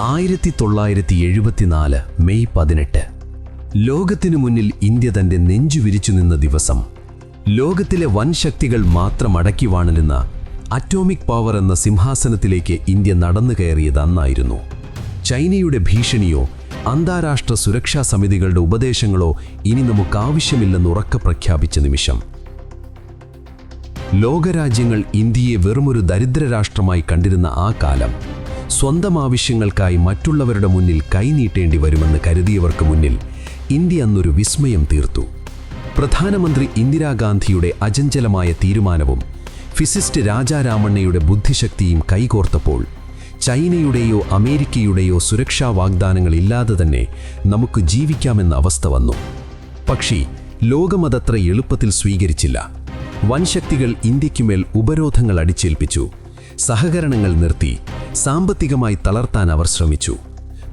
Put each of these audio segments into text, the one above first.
1974 May 18 ലോകത്തിനു മുന്നിൽ India തന്റെ നെഞ്ചു വിരിച്ചു നിന്ന ദിവസം. ലോകത്തിലെ വൻ ശക്തികൾ മാത്രം അടക്കി വാണിരുന്ന അറ്റോമിക് പവർ എന്ന സിംഹാസനത്തിലേക്ക് ഇന്ത്യ നടന്നു കയറിയത് അന്നായിരുന്നു. ചൈനയുടെ ഭീഷണിയോ അന്താരാഷ്ട്ര സുരക്ഷാ സമിതികളുടെ ഉപദേശങ്ങളോ ഇനി നമുക്കാവശ്യമില്ലെന്ന് ഉറക്കെ പ്രഖ്യാപിച്ച നിമിഷം. ലോകരാജ്യങ്ങൾ ഇന്ത്യയെ വെറുമൊരു ദരിദ്ര രാഷ്ട്രമായി കണ്ടിരുന്ന ആ കാലം, സ്വന്തം ആവശ്യങ്ങൾക്കായി മറ്റുള്ളവരുടെ മുന്നിൽ കൈനീട്ടേണ്ടി വരുമെന്ന് കരുതിയവർക്ക് മുന്നിൽ ഇന്ത്യ അന്നൊരു വിസ്മയം തീർത്തു. പ്രധാനമന്ത്രി ഇന്ദിരാഗാന്ധിയുടെ അചഞ്ചലമായ തീരുമാനവും ഫിസിസ്റ്റ് രാജാരാമണ്ണയുടെ ബുദ്ധിശക്തിയും കൈകോർത്തപ്പോൾ ചൈനയുടെയോ അമേരിക്കയുടെയോ സുരക്ഷാ വാഗ്ദാനങ്ങൾ ഇല്ലാതെ തന്നെ നമുക്ക് ജീവിക്കാമെന്ന അവസ്ഥ വന്നു. പക്ഷേ ലോകമതത്ര എളുപ്പത്തിൽ സ്വീകരിച്ചില്ല. വൻശക്തികൾ ഇന്ത്യക്കുമേൽ ഉപരോധങ്ങൾ അടിച്ചേൽപ്പിച്ചു, സഹകരണങ്ങൾ നിർത്തി, സാമ്പത്തികമായി തളർത്താൻ അവർ ശ്രമിച്ചു.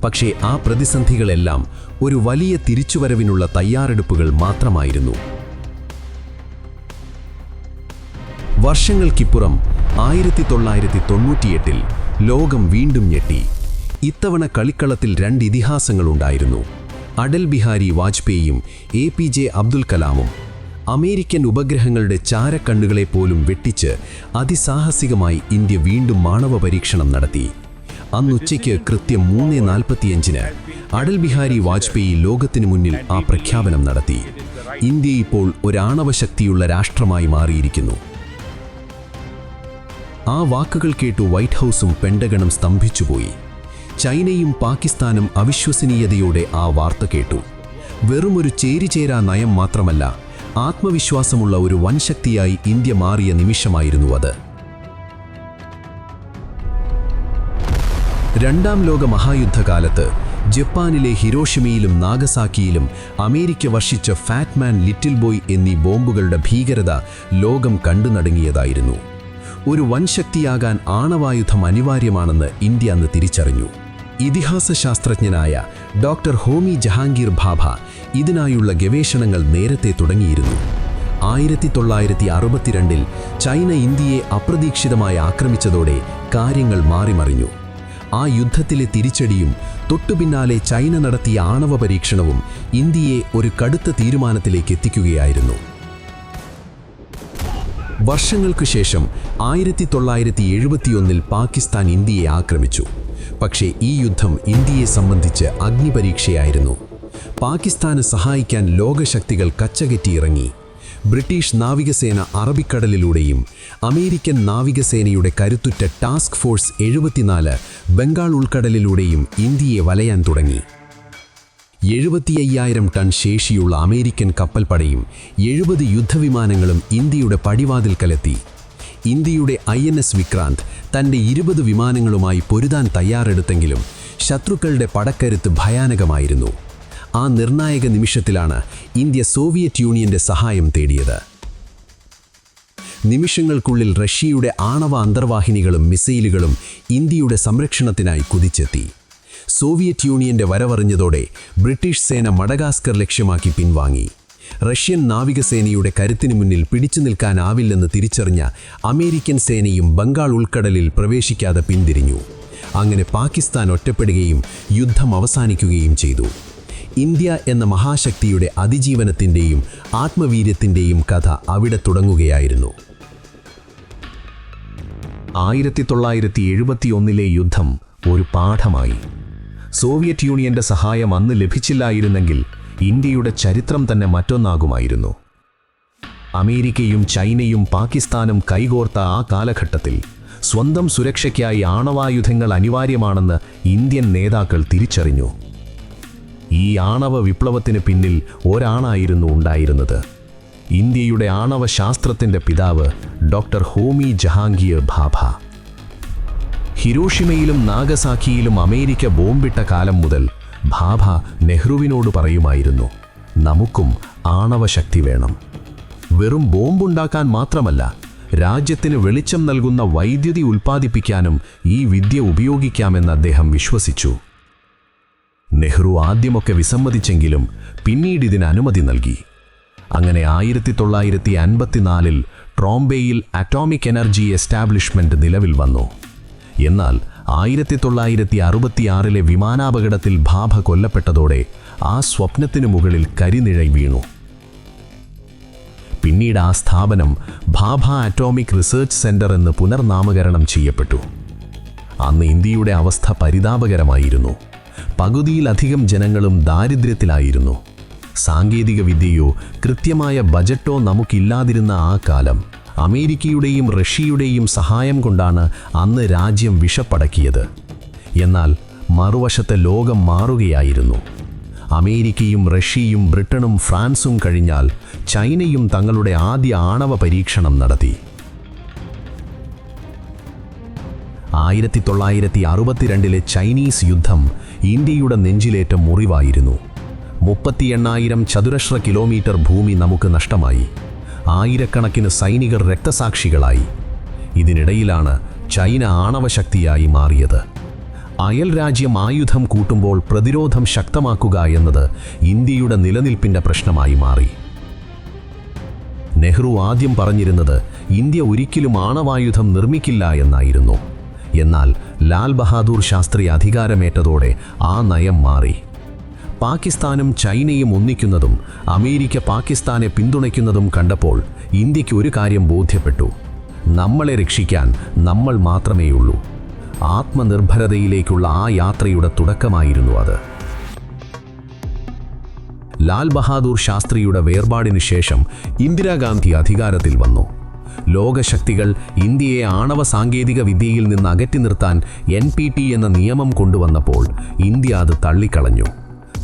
പക്ഷേ ആ പ്രതിസന്ധികളെല്ലാം ഒരു വലിയ തിരിച്ചുവരവിനുള്ള തയ്യാറെടുപ്പുകൾ മാത്രമായിരുന്നു. വർഷങ്ങൾക്കിപ്പുറം 1998 ലോകം വീണ്ടും ഞെട്ടി. ഇത്തവണ കളിക്കളത്തിൽ രണ്ട് ഇതിഹാസങ്ങളുണ്ടായിരുന്നു. അടൽ ബിഹാരി വാജ്പേയിയും APJ അബ്ദുൽ കലാമും. അമേരിക്കൻ ഉപഗ്രഹങ്ങളുടെ ചാരക്കണ്ണുകളെപ്പോലും വെട്ടിച്ച് അതിസാഹസികമായി ഇന്ത്യ വീണ്ടും ആണവ പരീക്ഷണം നടത്തി. അന്നുച്ചയ്ക്ക് കൃത്യം 3:45 അടൽ ബിഹാരി വാജ്പേയി ലോകത്തിനു മുന്നിൽ ആ പ്രഖ്യാപനം നടത്തി. ഇന്ത്യ ഇപ്പോൾ ഒരാണവശക്തിയുള്ള രാഷ്ട്രമായി മാറിയിരിക്കുന്നു. ആ വാക്കുകൾ കേട്ടു വൈറ്റ് ഹൗസും പെൻഡഗണും സ്തംഭിച്ചുപോയി. ചൈനയും പാകിസ്ഥാനും അവിശ്വസനീയതയോടെ ആ വാർത്ത കേട്ടു. വെറുമൊരു ചേരിചേരാ നയം മാത്രമല്ല, ആത്മവിശ്വാസമുള്ള ഒരു വൻശക്തിയായി ഇന്ത്യ മാറിയ നിമിഷമായിരുന്നു അത്. രണ്ടാം ലോക മഹായുദ്ധകാലത്ത് ജപ്പാനിലെ ഹിരോഷിമയിലും നാഗസാക്കിയിലും അമേരിക്ക വർഷിച്ച ഫാറ്റ്മാൻ, ലിറ്റിൽ ബോയ് എന്നീ ബോംബുകളുടെ ഭീകരത ലോകം കണ്ടു നടുങ്ങിയതായിരുന്നു. ഒരു വൻശക്തിയാകാൻ ആണവായുധം അനിവാര്യമാണെന്ന് ഇന്ത്യ അന്ന് തിരിച്ചറിഞ്ഞു. ഇതിഹാസ ശാസ്ത്രജ്ഞനായ ഡോക്ടർ ഹോമി ജഹാംഗീർ ഭാഭ ഇതിനായുള്ള ഗവേഷണങ്ങൾ നേരത്തെ തുടങ്ങിയിരുന്നു. 1962 ചൈന ഇന്ത്യയെ അപ്രതീക്ഷിതമായി ആക്രമിച്ചതോടെ കാര്യങ്ങൾ മാറിമറിഞ്ഞു. ആ യുദ്ധത്തിലെ തിരിച്ചടിയും തൊട്ടുപിന്നാലെ ചൈന നടത്തിയ ആണവ പരീക്ഷണവും ഇന്ത്യയെ ഒരു കടുത്ത തീരുമാനത്തിലേക്ക് എത്തിക്കുകയായിരുന്നു. വർഷങ്ങൾക്കു ശേഷം 1971 പാകിസ്ഥാൻ ഇന്ത്യയെ ആക്രമിച്ചു. പക്ഷേ ഈ യുദ്ധം ഇന്ത്യയെ സംബന്ധിച്ച് അഗ്നിപരീക്ഷയായിരുന്നു. പാകിസ്ഥാന് സഹായിക്കാൻ ലോകശക്തികൾ കച്ചകെറ്റിയിറങ്ങി. ബ്രിട്ടീഷ് നാവികസേന അറബിക്കടലിലൂടെയും അമേരിക്കൻ നാവികസേനയുടെ കരുത്തുറ്റ ടാസ്ക് ഫോഴ്സ് 74 ബംഗാൾ ഉൾക്കടലിലൂടെയും ഇന്ത്യയെ വലയാൻ തുടങ്ങി. 75,000 ടൺ ശേഷിയുള്ള അമേരിക്കൻ കപ്പൽപ്പടയും 70 യുദ്ധവിമാനങ്ങളും ഇന്ത്യയുടെ പടിവാതിൽക്കലെത്തി. ഇന്ത്യയുടെ INS വിക്രാന്ത് തൻ്റെ 20 വിമാനങ്ങളുമായി പൊരുതാൻ തയ്യാറെടുത്തെങ്കിലും ശത്രുക്കളുടെ പടക്കരുത്ത് ഭയാനകമായിരുന്നു. ആ നിർണായക നിമിഷത്തിലാണ് ഇന്ത്യ സോവിയറ്റ് യൂണിയന്റെ സഹായം തേടിയത്. നിമിഷങ്ങൾക്കുള്ളിൽ റഷ്യയുടെ ആണവ അന്തർവാഹിനികളും മിസൈലുകളും ഇന്ത്യയുടെ സംരക്ഷണത്തിനായി കുതിച്ചെത്തി. സോവിയറ്റ് യൂണിയന്റെ വരവറിഞ്ഞതോടെ ബ്രിട്ടീഷ് സേന മഡഗാസ്കർ ലക്ഷ്യമാക്കി പിൻവാങ്ങി. റഷ്യൻ നാവികസേനയുടെ കരുത്തിനു മുന്നിൽ പിടിച്ചു നിൽക്കാനാവില്ലെന്ന് തിരിച്ചറിഞ്ഞ അമേരിക്കൻ സേനയും ബംഗാൾ ഉൾക്കടലിൽ പ്രവേശിക്കാതെ പിന്തിരിഞ്ഞു. അങ്ങനെ പാകിസ്ഥാൻ ഒറ്റപ്പെടുകയും യുദ്ധം അവസാനിക്കുകയും ചെയ്തു. ഇന്ത്യ എന്ന മഹാശക്തിയുടെ അതിജീവനത്തിൻ്റെയും ആത്മവീര്യത്തിൻ്റെയും കഥ അവിടെ തുടങ്ങുകയായിരുന്നു. 1971 യുദ്ധം ഒരു പാഠമായി. സോവിയറ്റ് യൂണിയന്റെ സഹായം അന്ന് ലഭിച്ചില്ലായിരുന്നെങ്കിൽ ഇന്ത്യയുടെ ചരിത്രം തന്നെ മറ്റൊന്നാകുമായിരുന്നു. അമേരിക്കയും ചൈനയും പാകിസ്ഥാനും കൈകോർത്ത ആ കാലഘട്ടത്തിൽ സ്വന്തം സുരക്ഷയ്ക്കായി ആണവായുധങ്ങൾ അനിവാര്യമാണെന്ന് ഇന്ത്യൻ നേതാക്കൾ തിരിച്ചറിഞ്ഞു. ഈ ആണവ വിപ്ലവത്തിന് പിന്നിൽ ഒരാളായിരുന്നു ഉണ്ടായിരുന്നത്. ഇന്ത്യയുടെ ആണവ ശാസ്ത്രത്തിൻ്റെ പിതാവ് ഡോക്ടർ ഹോമി ജഹാംഗീർ ഭാഭ. ഹിരോഷിമയിലും നാഗസാക്കിയിലും അമേരിക്ക ബോംബിട്ട കാലം മുതൽ ഭാഭ നെഹ്റുവിനോട് പറയുമായിരുന്നു, നമുക്കും ആണവശക്തി വേണം. വെറും ബോംബുണ്ടാക്കാൻ മാത്രമല്ല, രാജ്യത്തിന് വെളിച്ചം നൽകുന്ന വൈദ്യുതി ഉൽപ്പാദിപ്പിക്കാനും ഈ വിദ്യ ഉപയോഗിക്കാമെന്ന് അദ്ദേഹം വിശ്വസിച്ചു. നെഹ്റു ആദ്യമൊക്കെ വിസമ്മതിച്ചെങ്കിലും പിന്നീട് ഇതിന് അനുമതി നൽകി. അങ്ങനെ 1954 ട്രോംബെയിൽ അറ്റോമിക് എനർജി എസ്റ്റാബ്ലിഷ്മെന്റ് നിലവിൽ വന്നു. എന്നാൽ 1966 വിമാനാപകടത്തിൽ ഭാഭ കൊല്ലപ്പെട്ടതോടെ ആ സ്വപ്നത്തിനു മുകളിൽ കരിനിഴൽ വീണു. പിന്നീട് ആ സ്ഥാപനം ഭാഭ ആറ്റോമിക് റിസർച്ച് സെന്റർ എന്ന് പുനർനാമകരണം ചെയ്യപ്പെട്ടു. അന്ന് ഇന്ത്യയുടെ അവസ്ഥ പരിതാപകരമായിരുന്നു. പകുതിയിലധികം ജനങ്ങളും ദാരിദ്ര്യത്തിലായിരുന്നു. സാങ്കേതിക വിദ്യയോ കൃത്യമായ ബജറ്റോ നമുക്കില്ലാതിരുന്ന ആ കാലം അമേരിക്കയുടെയും റഷ്യയുടെയും സഹായം കൊണ്ടാണ് അന്ന് രാജ്യം വിഷപ്പടക്കിയത്. എന്നാൽ മറുവശത്തെ ലോകം മാറുകയായിരുന്നു. അമേരിക്കയും റഷ്യയും ബ്രിട്ടനും ഫ്രാൻസും കഴിഞ്ഞാൽ ചൈനയും തങ്ങളുടെ ആദ്യ ആണവ പരീക്ഷണം നടത്തി. 1962 ചൈനീസ് യുദ്ധം ഇന്ത്യയുടെ നെഞ്ചിലേറ്റ മുറിവായിരുന്നു. 38,000 ചതുരശ്ര കിലോമീറ്റർ ഭൂമി നമുക്ക് നഷ്ടമായി. ആയിരക്കണക്കിന് സൈനികർ രക്തസാക്ഷികളായി. ഇതിനിടയിലാണ് ചൈന ആണവശക്തിയായി മാറിയത്. അയൽ രാജ്യം ആയുധം കൂട്ടുമ്പോൾ പ്രതിരോധം ശക്തമാക്കുക എന്നത് ഇന്ത്യയുടെ നിലനിൽപ്പിൻ്റെ പ്രശ്നമായി മാറി. നെഹ്റു ആദ്യം പറഞ്ഞിരുന്നത് ഇന്ത്യ ഒരിക്കലും ആണവായുധം നിർമ്മിക്കില്ല എന്നായിരുന്നു. എന്നാൽ ലാൽ ബഹാദൂർ ശാസ്ത്രി അധികാരമേറ്റതോടെ ആ നയം മാറി. പാകിസ്ഥാനും ചൈനയും ഒന്നിക്കുന്നതും അമേരിക്ക പാകിസ്ഥാനെ പിന്തുണയ്ക്കുന്നതും കണ്ടപ്പോൾ ഇന്ത്യക്ക് ഒരു കാര്യം ബോധ്യപ്പെട്ടു: നമ്മളെ രക്ഷിക്കാൻ നമ്മൾ മാത്രമേയുള്ളൂ. ആത്മനിർഭരതയിലേക്കുള്ള ആ യാത്രയുടെ തുടക്കമായിരുന്നു അത്. ലാൽ ബഹാദൂർ ശാസ്ത്രിയുടെ വേർപാടിനു ശേഷം ഇന്ദിരാഗാന്ധി അധികാരത്തിൽ വന്നു. ലോകശക്തികൾ ഇന്ത്യയെ ആണവ സാങ്കേതിക വിദ്യയിൽ നിന്ന് അകറ്റി നിർത്താൻ NPT എന്ന നിയമം കൊണ്ടുവന്നപ്പോൾ ഇന്ത്യ അത് തള്ളിക്കളഞ്ഞു.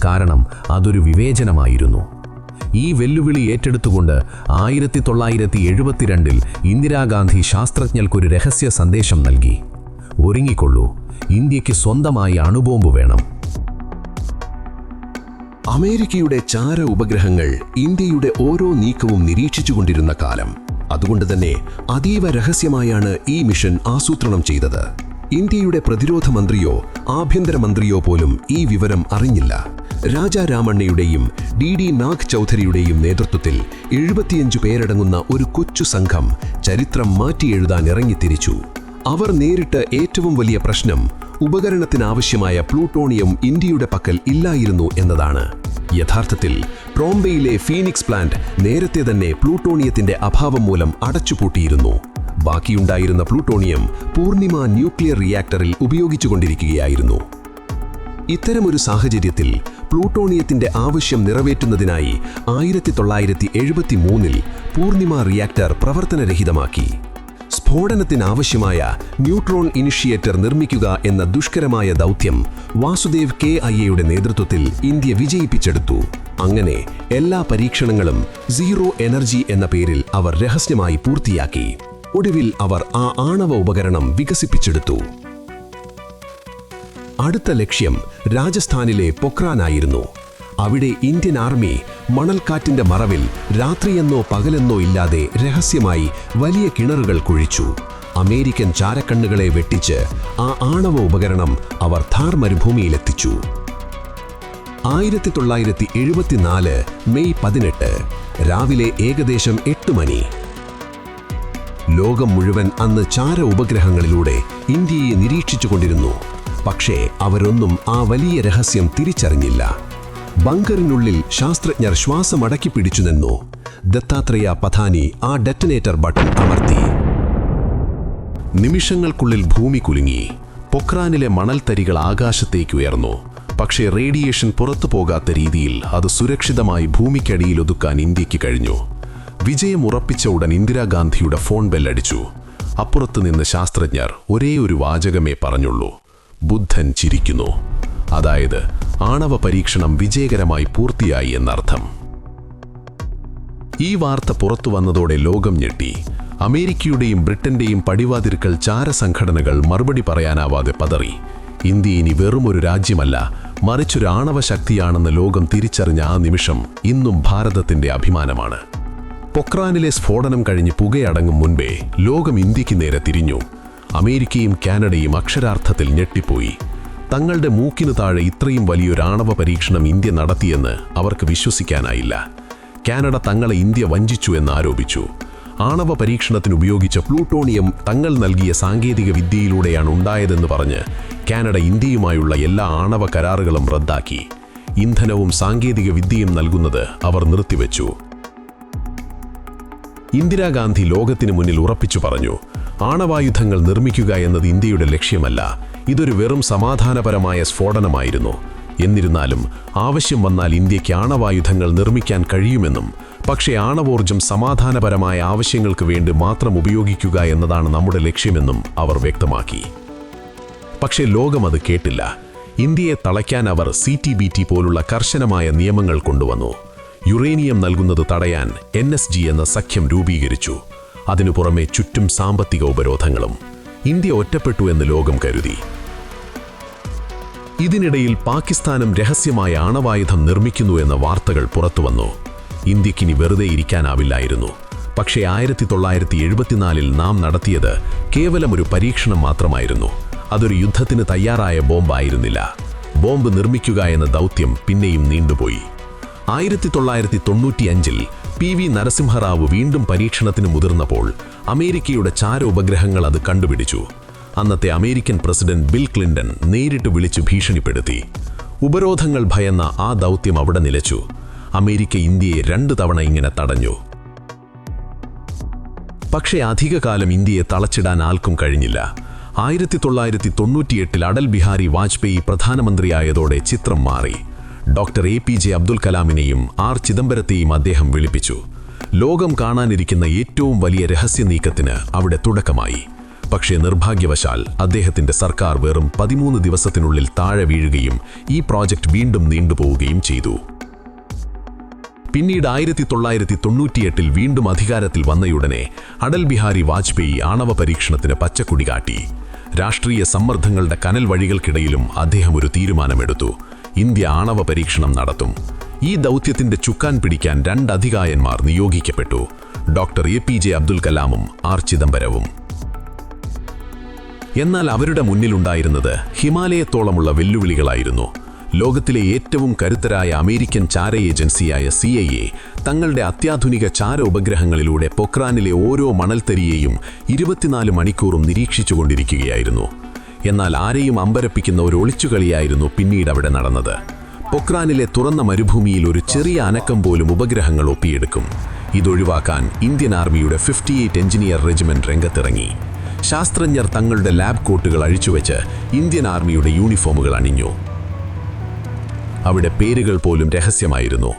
കാരണം അതൊരു വിവേചനമായിരുന്നു. ഈ വെല്ലുവിളി ഏറ്റെടുത്തുകൊണ്ട് 1972 ഇന്ദിരാഗാന്ധി ശാസ്ത്രജ്ഞർക്കൊരു രഹസ്യ സന്ദേശം നൽകി: ഒരുങ്ങിക്കൊള്ളൂ, ഇന്ത്യക്ക് സ്വന്തമായി അണുബോംബ് വേണം. അമേരിക്കയുടെ ചാര ഉപഗ്രഹങ്ങൾ ഇന്ത്യയുടെ ഓരോ നീക്കവും നിരീക്ഷിച്ചുകൊണ്ടിരുന്ന കാലം. അതുകൊണ്ട് തന്നെ അതീവ രഹസ്യമായാണ് ഈ മിഷൻ ആസൂത്രണം ചെയ്തത്. ഇന്ത്യയുടെ പ്രതിരോധ മന്ത്രിയോ ആഭ്യന്തരമന്ത്രിയോ പോലും ഈ വിവരം അറിഞ്ഞില്ല. രാജാരാമണ്ണയുടെയും DD നാഗ് ചൗധരിയുടെയും നേതൃത്വത്തിൽ 75 പേരടങ്ങുന്ന ഒരു കൊച്ചു സംഘം ചരിത്രം മാറ്റിയെഴുതാൻ ഇറങ്ങിത്തിരിച്ചു. അവർ നേരിട്ട ഏറ്റവും വലിയ പ്രശ്നം ഉപകരണത്തിനാവശ്യമായ പ്ലൂട്ടോണിയം ഇന്ത്യയുടെ പക്കൽ ഇല്ലായിരുന്നു എന്നതാണ്. യഥാർത്ഥത്തിൽ ട്രോംബെയിലെ ഫീനിക്സ് പ്ലാന്റ് നേരത്തെ തന്നെ പ്ലൂട്ടോണിയത്തിന്റെ അഭാവം മൂലം അടച്ചുപൂട്ടിയിരുന്നു. ബാക്കിയുണ്ടായിരുന്ന പ്ലൂട്ടോണിയം പൂർണിമ ന്യൂക്ലിയർ റിയാക്ടറിൽ ഉപയോഗിച്ചുകൊണ്ടിരിക്കുകയായിരുന്നു. ഇത്തരമൊരു സാഹചര്യത്തിൽ പ്ലൂട്ടോണിയത്തിന്റെ ആവശ്യം നിറവേറ്റുന്നതിനായി 1973 പൂർണിമ റിയാക്ടർ പ്രവർത്തനരഹിതമാക്കി. സ്ഫോടനത്തിനാവശ്യമായ ന്യൂട്രോൺ ഇനിഷ്യേറ്റർ നിർമ്മിക്കുക എന്ന ദുഷ്കരമായ ദൗത്യം വാസുദേവ് KIAയുടെ നേതൃത്വത്തിൽ ഇന്ത്യ വിജയിപ്പിച്ചെടുത്തു. അങ്ങനെ എല്ലാ പരീക്ഷണങ്ങളും സീറോ എനർജി എന്ന പേരിൽ അവർ രഹസ്യമായി പൂർത്തിയാക്കി. ഒടുവിൽ അവർ ആ ആണവ ഉപകരണം വികസിപ്പിച്ചെടുത്തു. അടുത്ത ലക്ഷ്യം രാജസ്ഥാനിലെ പൊക്രാനായിരുന്നു. അവിടെ ഇന്ത്യൻ ആർമി മണൽക്കാറ്റിന്റെ മറവിൽ രാത്രിയെന്നോ പകലെന്നോ ഇല്ലാതെ രഹസ്യമായി വലിയ കിണറുകൾ കുഴിച്ചു. അമേരിക്കൻ ചാരക്കണ്ണുകളെ വെട്ടിച്ച് ആ ആണവ ഉപകരണം അവർ ഥാർ മരുഭൂമിയിലെത്തിച്ചു. 1974 മെയ് 18 രാവിലെ ഏകദേശം 8 മണി. ലോകം മുഴുവൻ അന്ന് ചാര ഉപഗ്രഹങ്ങളിലൂടെ ഇന്ത്യയെ നിരീക്ഷിച്ചുകൊണ്ടിരുന്നു. പക്ഷേ അവരൊന്നും ആ വലിയ രഹസ്യം തിരിച്ചറിഞ്ഞില്ല. ബങ്കറിനുള്ളിൽ ശാസ്ത്രജ്ഞർ ശ്വാസമടക്കി പിടിച്ചു നിന്നു. ദത്താത്രേയ പധാനി ആ ഡെറ്റനേറ്റർ ബട്ടൺ അമർത്തി. നിമിഷങ്ങൾക്കുള്ളിൽ ഭൂമി കുലുങ്ങി. പൊക്രാനിലെ മണൽത്തരികൾ ആകാശത്തേക്ക് ഉയർന്നു. പക്ഷേ റേഡിയേഷൻ പുറത്തു പോകാത്ത രീതിയിൽ അത് സുരക്ഷിതമായി ഭൂമിക്കടിയിൽ ഒതുക്കാൻ ഇന്ത്യക്ക് കഴിഞ്ഞു. വിജയം ഉറപ്പിച്ച ഉടൻ ഇന്ദിരാഗാന്ധിയുടെ ഫോൺ ബെല്ലടിച്ചു. അപ്പുറത്ത് നിന്ന് ശാസ്ത്രജ്ഞർ ഒരേ ഒരു വാചകമേ പറഞ്ഞുള്ളൂ: ബുദ്ധൻ ചിരിക്കുന്നു. അതായത് ആണവ പരീക്ഷണം വിജയകരമായി പൂർത്തിയായി എന്നർത്ഥം. ഈ വാർത്ത പുറത്തു വന്നതോടെ ലോകം ഞെട്ടി. അമേരിക്കയുടെയും ബ്രിട്ടന്റെയും പടിവാതിൽക്കൽ ചാരസംഘടനകൾ മറുപടി പറയാനാവാതെ പതറി. ഇന്ത്യ ഇനി വെറുമൊരു രാജ്യമല്ല, മറിച്ചൊരു ആണവ ശക്തിയാണെന്ന് ലോകം തിരിച്ചറിഞ്ഞ ആ നിമിഷം ഇന്നും ഭാരതത്തിന്റെ അഭിമാനമാണ്. പൊക്രാനിലെ സ്ഫോടനം കഴിഞ്ഞ് പുകയടങ്ങും മുൻപേ ലോകം ഇന്ത്യക്ക് നേരെ തിരിഞ്ഞു. അമേരിക്കയും കാനഡയും അക്ഷരാർത്ഥത്തിൽ ഞെട്ടിപ്പോയി. തങ്ങളുടെ മൂക്കിനു താഴെ ഇത്രയും വലിയൊരു ആണവ പരീക്ഷണം ഇന്ത്യ നടത്തിയെന്ന് അവർക്ക് വിശ്വസിക്കാനായില്ല. കാനഡ തങ്ങളെ ഇന്ത്യ വഞ്ചിച്ചു എന്ന് ആരോപിച്ചു. ആണവ പരീക്ഷണത്തിന് ഉപയോഗിച്ച പ്ലൂട്ടോണിയം തങ്ങൾ നൽകിയ സാങ്കേതിക വിദ്യയിലൂടെയാണ് ഉണ്ടായതെന്ന് പറഞ്ഞ് കാനഡ ഇന്ത്യയുമായുള്ള എല്ലാ ആണവ കരാറുകളും റദ്ദാക്കി. ഇന്ധനവും സാങ്കേതിക വിദ്യയും നൽകുന്നത് അവർ നിർത്തിവെച്ചു. ഇന്ദിരാഗാന്ധി ലോകത്തിനു മുന്നിൽ ഉറപ്പിച്ചു പറഞ്ഞു, ആണവായുധങ്ങൾ നിർമ്മിക്കുക എന്നത് ഇന്ത്യയുടെ ലക്ഷ്യമല്ല, ഇതൊരു വെറും സമാധാനപരമായ സ്ഫോടനമായിരുന്നു. എന്നിരുന്നാലും ആവശ്യം വന്നാൽ ഇന്ത്യക്ക് ആണവായുധങ്ങൾ നിർമ്മിക്കാൻ കഴിയുമെന്നും, പക്ഷേ ആണവോർജം സമാധാനപരമായ ആവശ്യങ്ങൾക്ക് വേണ്ടി മാത്രം ഉപയോഗിക്കുക എന്നതാണ് നമ്മുടെ ലക്ഷ്യമെന്നും അവർ വ്യക്തമാക്കി. പക്ഷേ ലോകം അത് കേട്ടില്ല. ഇന്ത്യയെ തളയ്ക്കാൻ അവർ CTBT പോലുള്ള കർശനമായ നിയമങ്ങൾ കൊണ്ടുവന്നു. യുറേനിയം നൽകുന്നത് തടയാൻ NSG എന്ന സഖ്യം രൂപീകരിച്ചു. അതിനു പുറമെ ചുറ്റും സാമ്പത്തിക ഉപരോധങ്ങളും. ഇന്ത്യ ഒറ്റപ്പെട്ടു എന്ന് ലോകം കരുതി. ഇതിനിടയിൽ പാകിസ്ഥാനും രഹസ്യമായ ആണവായുധം നിർമ്മിക്കുന്നു എന്ന വാർത്തകൾ പുറത്തുവന്നു. ഇന്ത്യക്കിനി വെറുതെ ഇരിക്കാനാവില്ലായിരുന്നു. പക്ഷേ 1974 നാം നടത്തിയത് കേവലം ഒരു പരീക്ഷണം മാത്രമായിരുന്നു. അതൊരു യുദ്ധത്തിന് തയ്യാറായ ബോംബായിരുന്നില്ല. ബോംബ് നിർമ്മിക്കുക എന്ന ദൗത്യം പിന്നെയും നീണ്ടുപോയി. 1995 PV നരസിംഹറാവു വീണ്ടും പരീക്ഷണത്തിന് മുതിർന്നപ്പോൾ അമേരിക്കയുടെ ചാര ഉപഗ്രഹങ്ങൾ അത് കണ്ടുപിടിച്ചു. അന്നത്തെ അമേരിക്കൻ പ്രസിഡന്റ് ബിൽ ക്ലിന്റൺ നേരിട്ട് വിളിച്ചു ഭീഷണിപ്പെടുത്തി. ഉപരോധങ്ങൾ ഭയന്ന ആ ദൗത്യം അവിടെ നിലച്ചു. അമേരിക്ക ഇന്ത്യയെ 2 തവണ ഇങ്ങനെ തടഞ്ഞു. പക്ഷേ അധികകാലം ഇന്ത്യയെ തളച്ചിടാൻ ആർക്കും കഴിഞ്ഞില്ല. 1998 അടൽ ബിഹാരി വാജ്പേയി പ്രധാനമന്ത്രിയായതോടെ ചിത്രം മാറി. ഡോക്ടർ APJ അബ്ദുൽ കലാമിനെയും R ചിദംബരത്തെയും അദ്ദേഹം വിളിപ്പിച്ചു. ലോകം കാണാനിരിക്കുന്ന ഏറ്റവും വലിയ രഹസ്യ നീക്കത്തിന് അവിടെ തുടക്കമായി. പക്ഷേ നിർഭാഗ്യവശാൽ അദ്ദേഹത്തിന്റെ സർക്കാർ വെറും 13 ദിവസത്തിനുള്ളിൽ താഴെ വീഴുകയും ഈ പ്രോജക്റ്റ് വീണ്ടും നീണ്ടുപോവുകയും ചെയ്തു. പിന്നീട് 1998 വീണ്ടും അധികാരത്തിൽ വന്നയുടനെ അടൽ ബിഹാരി വാജ്പേയി ആണവ പരീക്ഷണത്തിന് പച്ചക്കൊടി കാട്ടി. രാഷ്ട്രീയ സമ്മർദ്ദങ്ങളുടെ കനൽ വഴികൾക്കിടയിലും അദ്ദേഹം ഒരു തീരുമാനമെടുത്തു. ഇന്ത്യ ആണവ പരീക്ഷണം നടത്തും. ഈ ദൗത്യത്തിന്റെ ചുക്കാൻ പിടിക്കാൻ 2 അധികായന്മാർ നിയോഗിക്കപ്പെട്ടു. ഡോക്ടർ APJ അബ്ദുൽ കലാമും R ചിദംബരവും. എന്നാൽ അവരുടെ മുന്നിലുണ്ടായിരുന്നത് ഹിമാലയത്തോളമുള്ള വെല്ലുവിളികളായിരുന്നു. ലോകത്തിലെ ഏറ്റവും കരുത്തരായ അമേരിക്കൻ ചാര ഏജൻസിയായ CIA തങ്ങളുടെ അത്യാധുനിക ചാര ഉപഗ്രഹങ്ങളിലൂടെ പൊക്രാനിലെ ഓരോ മണൽത്തരിയെയും 24 മണിക്കൂറും നിരീക്ഷിച്ചുകൊണ്ടിരിക്കുകയായിരുന്നു. എന്നാൽ ആരെയും അമ്പരപ്പിക്കുന്ന ഒരു ഒളിച്ചുകളിയായിരുന്നു പിന്നീട് അവിടെ നടന്നത്. പൊക്രാനിലെ തുറന്ന മരുഭൂമിയിൽ ഒരു ചെറിയ അനക്കം പോലും ഉപഗ്രഹങ്ങൾ ഒപ്പിയെടുക്കും. ഇതൊഴിവാക്കാൻ ഇന്ത്യൻ ആർമിയുടെ 58 എഞ്ചിനീയർ റെജിമെന്റ് രംഗത്തിറങ്ങി. ശാസ്ത്രജ്ഞർ തങ്ങളുടെ ലാബ് കോട്ടുകൾ അഴിച്ചുവെച്ച് ഇന്ത്യൻ ആർമിയുടെ യൂണിഫോമുകൾ അണിഞ്ഞു. അവിടെ പേരുകൾ പോലും രഹസ്യമായിരുന്നു.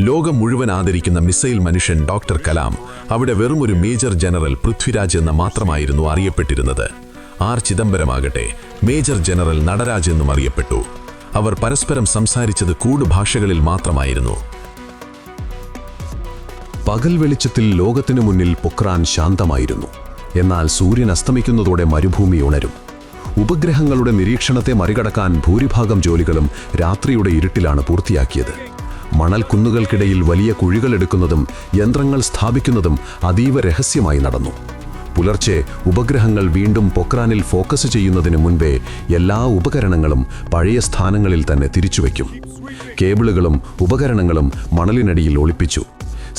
ലോകം മുഴുവൻ ആദരിക്കുന്ന മിസൈൽ മനുഷ്യൻ ഡോക്ടർ കലാം അവിടെ വെറും ഒരു മേജർ ജനറൽ പൃഥ്വിരാജ് എന്ന മാത്രമായിരുന്നു അറിയപ്പെട്ടിരുന്നത്. R ചിദംബരമാകട്ടെ മേജർ ജനറൽ നടരാജ് എന്നും അറിയപ്പെട്ടു. അവർ പരസ്പരം സംസാരിച്ചത് കൂട് ഭാഷകളിൽ മാത്രമായിരുന്നു. പകൽ വെളിച്ചത്തിൽ ലോകത്തിനു മുന്നിൽ പൊക്രാൻ ശാന്തമായിരുന്നു. എന്നാൽ സൂര്യൻ അസ്തമിക്കുന്നതോടെ മരുഭൂമി ഉണരും. ഉപഗ്രഹങ്ങളുടെ നിരീക്ഷണത്തെ മറികടക്കാൻ ഭൂരിഭാഗം ജോലികളും രാത്രിയുടെ ഇരുട്ടിലാണ് പൂർത്തിയാക്കിയത്. മണൽ കുന്നുകൾക്കിടയിൽ വലിയ കുഴികളെടുക്കുന്നതും യന്ത്രങ്ങൾ സ്ഥാപിക്കുന്നതും അതീവ രഹസ്യമായി നടന്നു. പുലർച്ചെ ഉപഗ്രഹങ്ങൾ വീണ്ടും പൊക്രാനിൽ ഫോക്കസ് ചെയ്യുന്നതിന് മുൻപേ എല്ലാ ഉപകരണങ്ങളും പഴയ സ്ഥാനങ്ങളിൽ തന്നെ തിരിച്ചുവെക്കും. കേബിളുകളും ഉപകരണങ്ങളും മണലിനടിയിൽ ഒളിപ്പിച്ചു.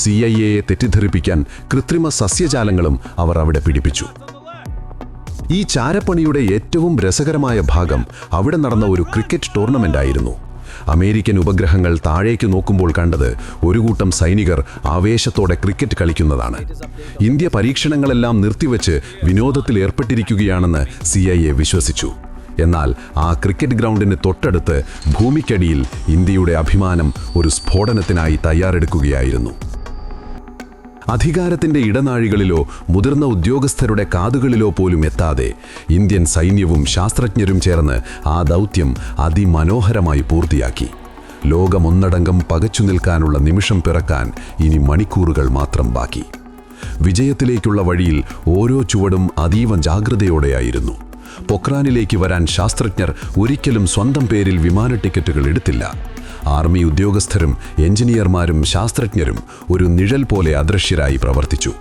CIA തെറ്റിദ്ധരിപ്പിക്കാൻ കൃത്രിമ സസ്യജാലങ്ങളും അവർ അവിടെ പിടിപ്പിച്ചു. ഈ ചാരപ്പണിയുടെ ഏറ്റവും രസകരമായ ഭാഗം അവിടെ നടന്ന ഒരു ക്രിക്കറ്റ് ടൂർണമെന്റ് ആയിരുന്നു. അമേരിക്കൻ ഉപഗ്രഹങ്ങൾ താഴേക്ക് നോക്കുമ്പോൾ കണ്ടത് ഒരു കൂട്ടം സൈനികർ ആവേശത്തോടെ ക്രിക്കറ്റ് കളിക്കുന്നതാണ്. ഇന്ത്യ പരീക്ഷണങ്ങളെല്ലാം നിർത്തിവെച്ച് വിനോദത്തിൽ ഏർപ്പെട്ടിരിക്കുകയാണെന്ന് CIA വിശ്വസിച്ചു. എന്നാൽ ആ ക്രിക്കറ്റ് ഗ്രൗണ്ടിന് തൊട്ടടുത്ത് ഭൂമിക്കടിയിൽ ഇന്ത്യയുടെ അഭിമാനം ഒരു സ്ഫോടനത്തിനായി തയ്യാറെടുക്കുകയായിരുന്നു. അധികാരത്തിന്റെ ഇടനാഴികളിലോ മുതിർന്ന ഉദ്യോഗസ്ഥരുടെ കാതുകളിലോ പോലും എത്താതെ ഇന്ത്യൻ സൈന്യവും ശാസ്ത്രജ്ഞരും ചേർന്ന് ആ ദൗത്യം അതിമനോഹരമായി പൂർത്തിയാക്കി. ലോകമൊന്നടങ്കം പകച്ചു നിൽക്കാനുള്ള നിമിഷം പിറക്കാൻ ഇനി മണിക്കൂറുകൾ മാത്രം ബാക്കി. വിജയത്തിലേക്കുള്ള വഴിയിൽ ഓരോ ചുവടും അതീവ ജാഗ്രതയോടെയായിരുന്നു. പൊക്രാനിലേക്ക് വരാൻ ശാസ്ത്രജ്ഞർ ഒരിക്കലും സ്വന്തം പേരിൽ വിമാന ടിക്കറ്റുകൾ എടുത്തില്ല. ആർമി ഉദ്യോഗസ്ഥരും എഞ്ചിനീയർമാരും ശാസ്ത്രജ്ഞരും ഒരു നിഴൽ പോലെ അദൃശ്യരായി പ്രവർത്തിച്ചു.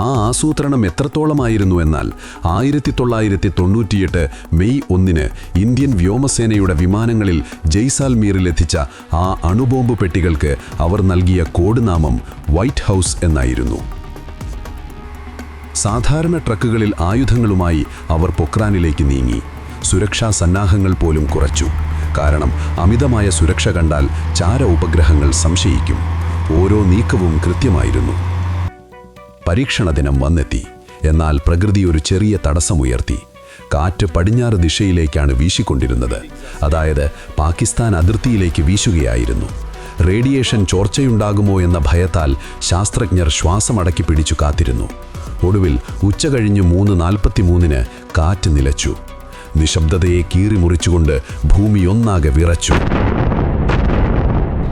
ആ ആസൂത്രണം എത്രത്തോളമായിരുന്നു എന്നാൽ 1998 മെയ് 1 ഇന്ത്യൻ വ്യോമസേനയുടെ വിമാനങ്ങളിൽ ജയ്സാൽമീറിലെത്തിച്ച ആ അണുബോംബ് പെട്ടികൾക്ക് അവർ നൽകിയ കോഡ് നാമം വൈറ്റ് ഹൗസ് എന്നായിരുന്നു. സാധാരണ ട്രക്കുകളിൽ ആയുധങ്ങളുമായി അവർ പൊക്രാനിലേക്ക് നീങ്ങി. സുരക്ഷാ സന്നാഹങ്ങൾ പോലും കുറച്ചു. കാരണം അമിതമായ സുരക്ഷ കണ്ടാൽ ചാര ഉപഗ്രഹങ്ങൾ സംശയിക്കും. ഓരോ നീക്കവും കൃത്യമായിരുന്നു. പരീക്ഷണ ദിനം വന്നെത്തി. എന്നാൽ പ്രകൃതി ഒരു ചെറിയ തടസ്സമുയർത്തി. കാറ്റ് പടിഞ്ഞാറ് ദിശയിലേക്കാണ് വീശിക്കൊണ്ടിരുന്നത്. അതായത് പാകിസ്ഥാൻ അതിർത്തിയിലേക്ക് വീശുകയായിരുന്നു. റേഡിയേഷൻ ചോർച്ചയുണ്ടാകുമോ എന്ന ഭയത്താൽ ശാസ്ത്രജ്ഞർ ശ്വാസമടക്കി പിടിച്ചു കാത്തിരുന്നു. ഒടുവിൽ ഉച്ചകഴിഞ്ഞ് 3:43 കാറ്റ് നിലച്ചു. നിശബ്ദതയെ കീറിമുറിച്ചുകൊണ്ട് ഭൂമി ഒന്നാകെ വിറച്ചു.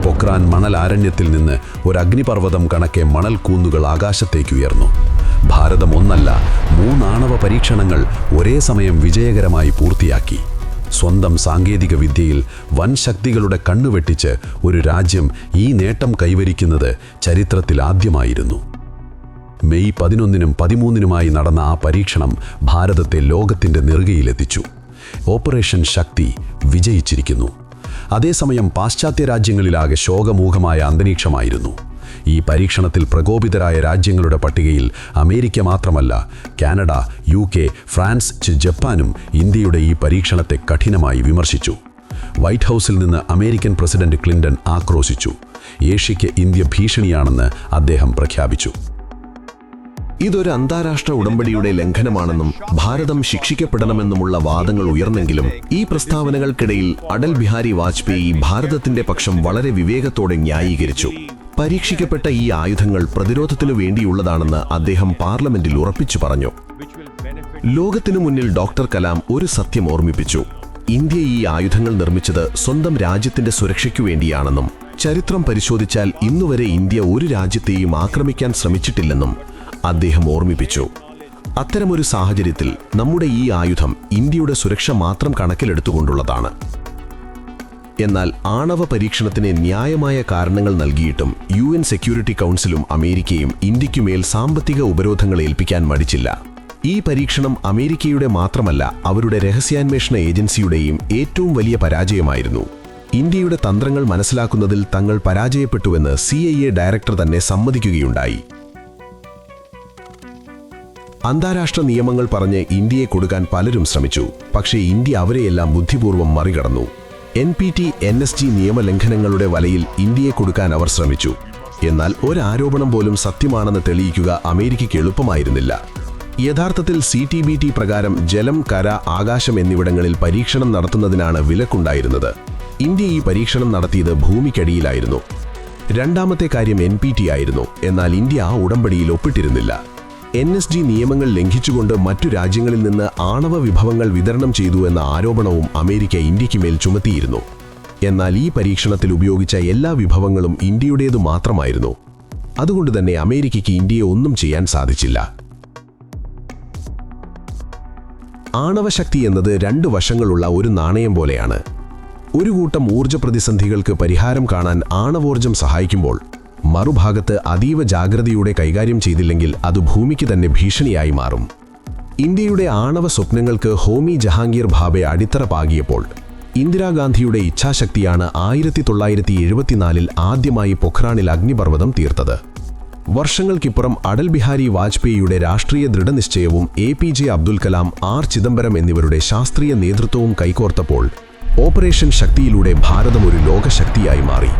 പൊക്രാൻ മണലാരണ്യത്തിൽ നിന്ന് ഒരു അഗ്നിപർവ്വതം കണക്കെ മണൽ കൂന്നുകൾ ആകാശത്തേക്കുയർന്നു. ഭാരതം ഒന്നല്ല 3 ആണവ പരീക്ഷണങ്ങൾ ഒരേ സമയം വിജയകരമായി പൂർത്തിയാക്കി. സ്വന്തം സാങ്കേതിക വിദ്യയിൽ വൻ ശക്തികളുടെ കണ്ണുവെട്ടിച്ച് ഒരു രാജ്യം ഈ നേട്ടം കൈവരിക്കുന്നത് ചരിത്രത്തിൽ ആദ്യമായിരുന്നു. മെയ് 11-നും 13-നുമായി നടന്ന ആ പരീക്ഷണം ഭാരതത്തെ ലോകത്തിൻ്റെ നെറുകയിലെത്തിച്ചു. ഓപ്പറേഷൻ ശക്തി വിജയിച്ചിരിക്കുന്നു. അതേസമയം പാശ്ചാത്യ രാജ്യങ്ങളിലാകെ ശോകമൂഖമായ അന്തരീക്ഷമായിരുന്നു. ഈ പരീക്ഷണത്തിൽ പ്രകോപിതരായ രാജ്യങ്ങളുടെ പട്ടികയിൽ അമേരിക്ക മാത്രമല്ല, കാനഡ, UK, ഫ്രാൻസ്, ജപ്പാനും ഇന്ത്യയുടെ ഈ പരീക്ഷണത്തെ കഠിനമായി വിമർശിച്ചു. വൈറ്റ് ഹൗസിൽ നിന്ന് അമേരിക്കൻ പ്രസിഡന്റ് ക്ലിന്റൺ ആക്രോശിച്ചു. ഏഷ്യയ്ക്ക് ഇന്ത്യ ഭീഷണിയാണെന്ന് അദ്ദേഹം പ്രഖ്യാപിച്ചു. ഇതൊരു അന്താരാഷ്ട്ര ഉടമ്പടിയുടെ ലംഘനമാണെന്നും ഭാരതം ശിക്ഷിക്കപ്പെടണമെന്നുമുള്ള വാദങ്ങൾ ഉയർന്നെങ്കിലും ഈ പ്രസ്താവനകൾക്കിടയിൽ അടൽ ബിഹാരി വാജ്പേയി ഭാരതത്തിന്റെ പക്ഷം വളരെ വിവേകത്തോടെ ന്യായീകരിച്ചു. പരീക്ഷിക്കപ്പെട്ട ഈ ആയുധങ്ങൾ പ്രതിരോധത്തിനു വേണ്ടിയുള്ളതാണെന്ന് അദ്ദേഹം പാർലമെന്റിൽ ഉറപ്പിച്ചു പറഞ്ഞു. ലോകത്തിനു മുന്നിൽ ഡോക്ടർ കലാം ഒരു സത്യം ഓർമ്മിപ്പിച്ചു. ഇന്ത്യ ഈ ആയുധങ്ങൾ നിർമ്മിച്ചത് സ്വന്തം രാജ്യത്തിന്റെ സുരക്ഷയ്ക്കു വേണ്ടിയാണെന്നും ചരിത്രം പരിശോധിച്ചാൽ ഇന്നുവരെ ഇന്ത്യ ഒരു രാജ്യത്തെയും ആക്രമിക്കാൻ ശ്രമിച്ചിട്ടില്ലെന്നും അദ്ദേഹം ഓർമ്മിപ്പിച്ചു. അത്തരമൊരു സാഹചര്യത്തിൽ നമ്മുടെ ഈ ആയുധം ഇന്ത്യയുടെ സുരക്ഷ മാത്രം കണക്കിലെടുത്തുകൊണ്ടുള്ളതാണ്. എന്നാൽ ആണവ പരീക്ഷണത്തിന് ന്യായമായ കാരണങ്ങൾ നൽകിയിട്ടും UN സെക്യൂരിറ്റി കൗൺസിലും അമേരിക്കയും ഇന്ത്യക്കുമേൽ സാമ്പത്തിക ഉപരോധങ്ങൾ ഏൽപ്പിക്കാൻ മടിച്ചില്ല. ഈ പരീക്ഷണം അമേരിക്കയുടെ മാത്രമല്ല, അവരുടെ രഹസ്യാന്വേഷണ ഏജൻസിയുടെയും ഏറ്റവും വലിയ പരാജയമായിരുന്നു. ഇന്ത്യയുടെ തന്ത്രങ്ങൾ മനസ്സിലാക്കുന്നതിൽ തങ്ങൾ പരാജയപ്പെട്ടുവെന്ന് CIA ഡയറക്ടർ തന്നെ സമ്മതിക്കുകയുണ്ടായി. അന്താരാഷ്ട്ര നിയമങ്ങൾ പറഞ്ഞ് ഇന്ത്യയെ കൊടുക്കാൻ പലരും ശ്രമിച്ചു. പക്ഷേ ഇന്ത്യ അവരെയെല്ലാം ബുദ്ധിപൂർവ്വം മറികടന്നു. NPT, NSG നിയമലംഘനങ്ങളുടെ വലയിൽ ഇന്ത്യയെ കൊടുക്കാൻ അവർ ശ്രമിച്ചു. എന്നാൽ ഒരാരോപണം പോലും സത്യമാണെന്ന് തെളിയിക്കുക അമേരിക്കയ്ക്ക് എളുപ്പമായിരുന്നില്ല. യഥാർത്ഥത്തിൽ CTBT പ്രകാരം ജലം, കര, ആകാശം എന്നിവിടങ്ങളിൽ പരീക്ഷണം നടത്തുന്നതിനാണ് വിലക്കുണ്ടായിരുന്നത്. ഇന്ത്യ ഈ പരീക്ഷണം നടത്തിയത് ഭൂമിക്കടിയിലായിരുന്നു. രണ്ടാമത്തെ കാര്യം NPT ആയിരുന്നു. എന്നാൽ ഇന്ത്യ ആ ഉടമ്പടിയിൽ ഒപ്പിട്ടിരുന്നില്ല. NSG നിയമങ്ങൾ ലംഘിച്ചുകൊണ്ട് മറ്റു രാജ്യങ്ങളിൽ നിന്ന് ആണവ വിഭവങ്ങൾ വിതരണം ചെയ്തു എന്ന ആരോപണവും അമേരിക്ക ഇന്ത്യക്ക് മേൽ ചുമത്തിയിരുന്നു. എന്നാൽ ഈ പരീക്ഷണത്തിൽ ഉപയോഗിച്ച എല്ലാ വിഭവങ്ങളും ഇന്ത്യയുടേതു മാത്രമായിരുന്നു. അതുകൊണ്ട് തന്നെ അമേരിക്കയ്ക്ക് ഇന്ത്യയെ ഒന്നും ചെയ്യാൻ സാധിച്ചില്ല. ആണവശക്തി എന്നത് 2 വശങ്ങളുള്ള ഒരു നാണയം പോലെയാണ്. ഒരു കൂട്ടം ഊർജ്ജ പ്രതിസന്ധികൾക്ക് പരിഹാരം കാണാൻ ആണവോർജ്ജം സഹായിക്കുമ്പോൾ മറുഭാഗത്ത് അതീവ ജാഗ്രതയോടെ കൈകാര്യം ചെയ്തില്ലെങ്കിൽ അത് ഭൂമിക്ക് തന്നെ ഭീഷണിയായി മാറും. ഇന്ത്യയുടെ ആണവ സ്വപ്നങ്ങൾക്ക് ഹോമി ജഹാംഗീർ ഭാബെ അടിത്തറ പാകിയപ്പോൾ ഇന്ദിരാഗാന്ധിയുടെ ഇച്ഛാശക്തിയാണ് 1974-ൽ ആദ്യമായി പൊഖ്രാനിൽ അഗ്നിപർവ്വതം തീർത്തത്. വർഷങ്ങൾക്കിപ്പുറം അടൽ ബിഹാരി വാജ്പേയിയുടെ രാഷ്ട്രീയ ദൃഢനിശ്ചയവും APJ അബ്ദുൽ കലാം, R ചിദംബരം എന്നിവരുടെ ശാസ്ത്രീയ നേതൃത്വവും കൈകോർത്തപ്പോൾ ഓപ്പറേഷൻ ശക്തിയിലൂടെ ഭാരതം ഒരു ലോകശക്തിയായി മാറി.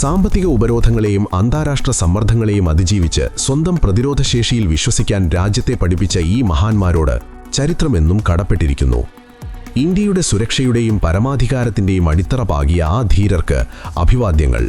സാമ്പത്തിക ഉപരോധങ്ങളെയും അന്താരാഷ്ട്ര സമ്മർദ്ദങ്ങളെയും അതിജീവിച്ച് സ്വന്തം പ്രതിരോധശേഷിയിൽ വിശ്വസിക്കാൻ രാജ്യത്തെ പഠിപ്പിച്ച ഈ മഹാന്മാരോട് ചരിത്രമെന്നും കടപ്പെട്ടിരിക്കുന്നു. ഇന്ത്യയുടെ സുരക്ഷയുടെയും പരമാധികാരത്തിന്റെയും അടിത്തറ പാകിയ ആ ധീരർക്ക് അഭിവാദ്യങ്ങൾ.